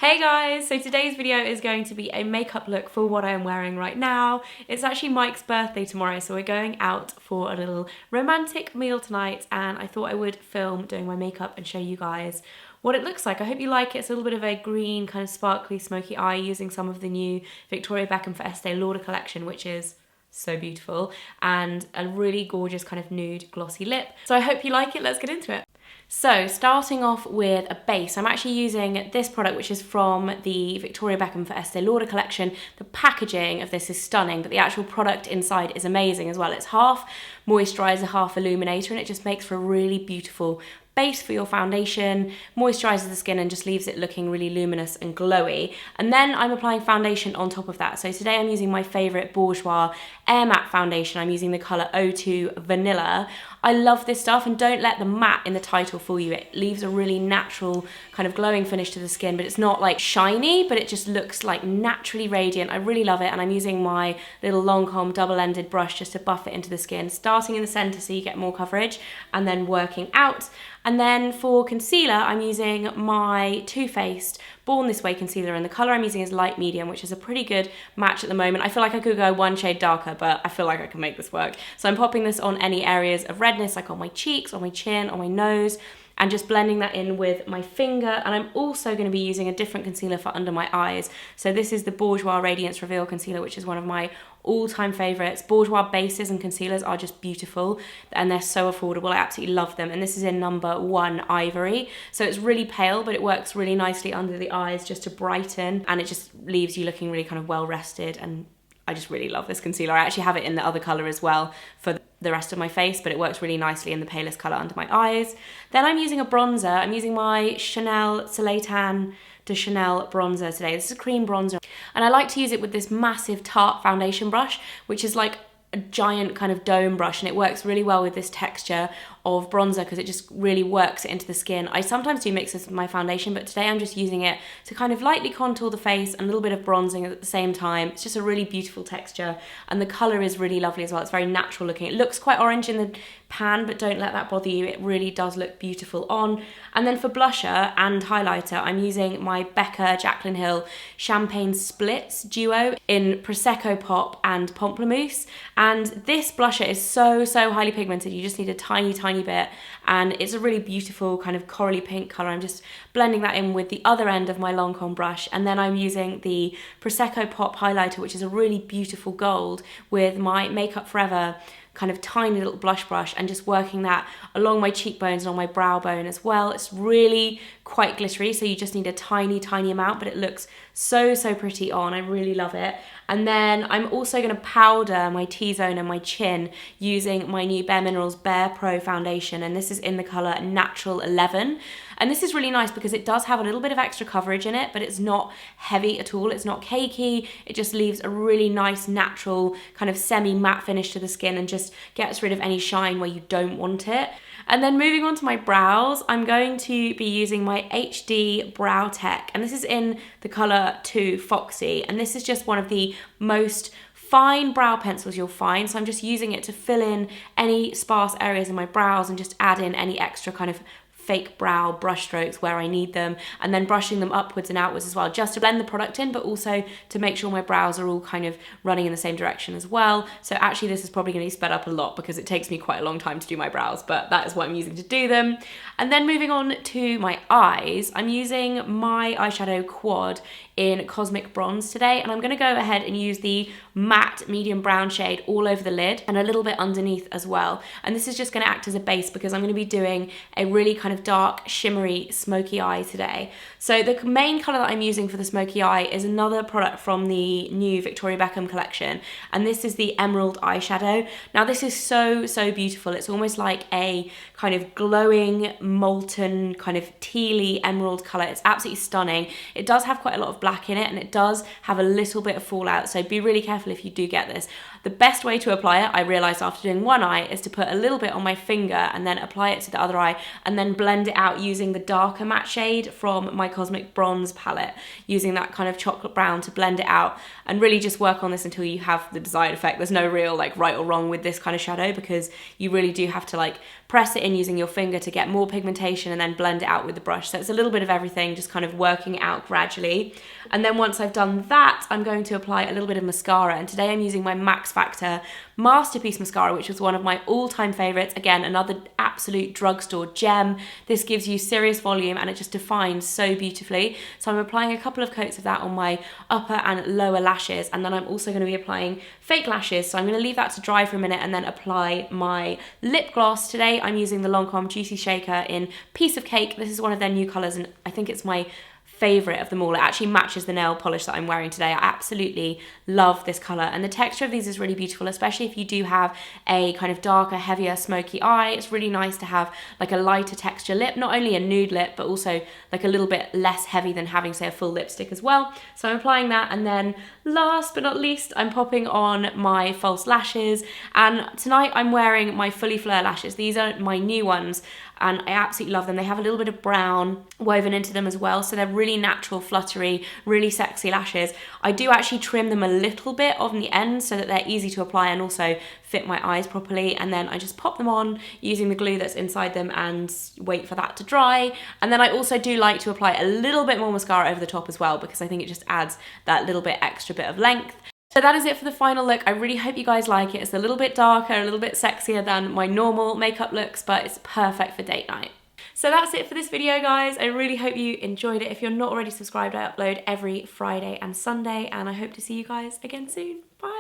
Hey guys, so today's video is going to be a makeup look for what I am wearing right now. It's actually Mike's birthday tomorrow, so we're going out for a little romantic meal tonight, and I thought I would film doing my makeup and show you guys what it looks like. I hope you like it. It's a little bit of a green, kind of sparkly, smoky eye using some of the new Victoria Beckham for Estee Lauder collection, which is so beautiful, and a really gorgeous kind of nude glossy lip. So I hope you like it. Let's get into it. So starting off with a base, I'm actually using this product, which is from the Victoria Beckham for Estee Lauder collection. The packaging of this is stunning, but the actual product inside is amazing as well. It's half moisturiser, half illuminator, and it just makes for a really beautiful base for your foundation, moisturizes the skin and just leaves it looking really luminous and glowy. And then I'm applying foundation on top of that. So today I'm using my favorite Bourjois Air Matte foundation. I'm using the color 02 Vanilla. I love this stuff, and don't let the matte in the title fool you. It leaves a really natural kind of glowing finish to the skin, but it's not like shiny, but it just looks like naturally radiant. I really love it, and I'm using my little LANCOME double-ended brush just to buff it into the skin, starting in the center so you get more coverage, and then working out. And then for concealer, I'm using my Too Faced Born This Way concealer, and the colour I'm using is light medium, which is a pretty good match at the moment. I feel like I could go one shade darker, but I feel like I can make this work. So I'm popping this on any areas of redness, like on my cheeks, on my chin, on my nose, and just blending that in with my finger. And I'm also going to be using a different concealer for under my eyes. So this is the Bourjois Radiance Reveal Concealer, which is one of my all-time favourites. Bourjois bases and concealers are just beautiful, and they're so affordable. I absolutely love them. And this is in number 1 Ivory. So it's really pale, but it works really nicely under the eyes just to brighten, and it just leaves you looking really kind of well-rested, and I just really love this concealer. I actually have it in the other colour as well for the rest of my face, but it works really nicely in the palest colour under my eyes. Then I'm using a bronzer. I'm using my Chanel Soleil Tan de Chanel bronzer today. This is a cream bronzer, and I like to use it with this massive Tarte foundation brush, which is like a giant kind of dome brush, and it works really well with this texture of bronzer because it just really works it into the skin. I sometimes do mix this with my foundation, but today I'm just using it to kind of lightly contour the face and a little bit of bronzing at the same time. It's just a really beautiful texture, and the colour is really lovely as well. It's very natural looking. It looks quite orange in the pan, but don't let that bother you. It really does look beautiful on. And then for blusher and highlighter, I'm using my Becca Jaclyn Hill Champagne Splits duo in Prosecco Pop and Pamplemousse. And this blusher is so highly pigmented. You just need a tiny bit, and it's a really beautiful kind of corally pink colour. I'm just blending that in with the other end of my Lancome brush, and then I'm using the Prosecco Pop highlighter, which is a really beautiful gold, with my Makeup Forever kind of tiny little blush brush, and just working that along my cheekbones and on my brow bone as well. It's really quite glittery, so you just need a tiny amount, but it looks so pretty on. I really love it. And then I'm also going to powder my T-zone and my chin using my new Bare Minerals Bare Pro foundation, and this is in the colour Natural 11. And this is really nice because it does have a little bit of extra coverage in it, but it's not heavy at all. It's not cakey. It just leaves a really nice natural kind of semi-matte finish to the skin and just gets rid of any shine where you don't want it. And then moving on to my brows, I'm going to be using my HD BROWTEC, and this is in the colour 2 Foxy, and this is just one of the most fine brow pencils you'll find, so I'm just using it to fill in any sparse areas in my brows and just add in any extra kind of fake brow brush strokes where I need them, and then brushing them upwards and outwards as well, just to blend the product in, but also to make sure my brows are all kind of running in the same direction as well. So actually this is probably going to be sped up a lot because it takes me quite a long time to do my brows, but that is what I'm using to do them. And then moving on to my eyes, I'm using my eyeshadow Quad in Cosmic Bronze today, and I'm going to go ahead and use the matte medium brown shade all over the lid and a little bit underneath as well. And this is just going to act as a base because I'm going to be doing a really kind of dark shimmery smoky eye today. So the main colour that I'm using for the smoky eye is another product from the new Victoria Beckham collection, and this is the Emerald eyeshadow. Now this is so beautiful. It's almost like a kind of glowing molten kind of tealy emerald colour. It's absolutely stunning. It does have quite a lot of black in it, and it does have a little bit of fallout, so be really careful if you do get this. The best way to apply it, I realised after doing one eye, is to put a little bit on my finger and then apply it to the other eye and then blend blend it out using the darker matte shade from my Cosmic Bronze palette, using that kind of chocolate brown to blend it out, and really just work on this until you have the desired effect. There's no real like right or wrong with this kind of shadow, because you really do have to like press it in using your finger to get more pigmentation and then blend it out with the brush. So it's a little bit of everything, just kind of working it out gradually. And then once I've done that, I'm going to apply a little bit of mascara, and today I'm using my Max Factor Masterpiece Mascara, which was one of my all-time favorites. Again, another absolute drugstore gem. This gives you serious volume and it just defines so beautifully. So I'm applying a couple of coats of that on my upper and lower lashes, and then I'm also going to be applying fake lashes. So I'm going to leave that to dry for a minute and then apply my lip gloss. Today I'm using the Lancome Juicy Shaker in Piece of Cake. This is one of their new colours, and I think it's my favourite of them all. It actually matches the nail polish that I'm wearing today. I absolutely love this colour, and the texture of these is really beautiful, especially if you do have a kind of darker, heavier, smoky eye. It's really nice to have like a lighter texture lip, not only a nude lip, but also like a little bit less heavy than having, say, a full lipstick as well. So I'm applying that, and then last but not least, I'm popping on my false lashes, and tonight I'm wearing my Fully Fleur lashes. These are my new ones, and I absolutely love them. They have a little bit of brown woven into them as well, so they're really natural, fluttery, really sexy lashes. I do actually trim them a little bit on the end so that they're easy to apply and also fit my eyes properly, and then I just pop them on using the glue that's inside them and wait for that to dry. And then I also do like to apply a little bit more mascara over the top as well, because I think it just adds that little bit extra bit of length. So that is it for the final look. I really hope you guys like it. It's a little bit darker, a little bit sexier than my normal makeup looks, but it's perfect for date night. So that's it for this video, guys. I really hope you enjoyed it. If you're not already subscribed, I upload every Friday and Sunday, and I hope to see you guys again soon. Bye!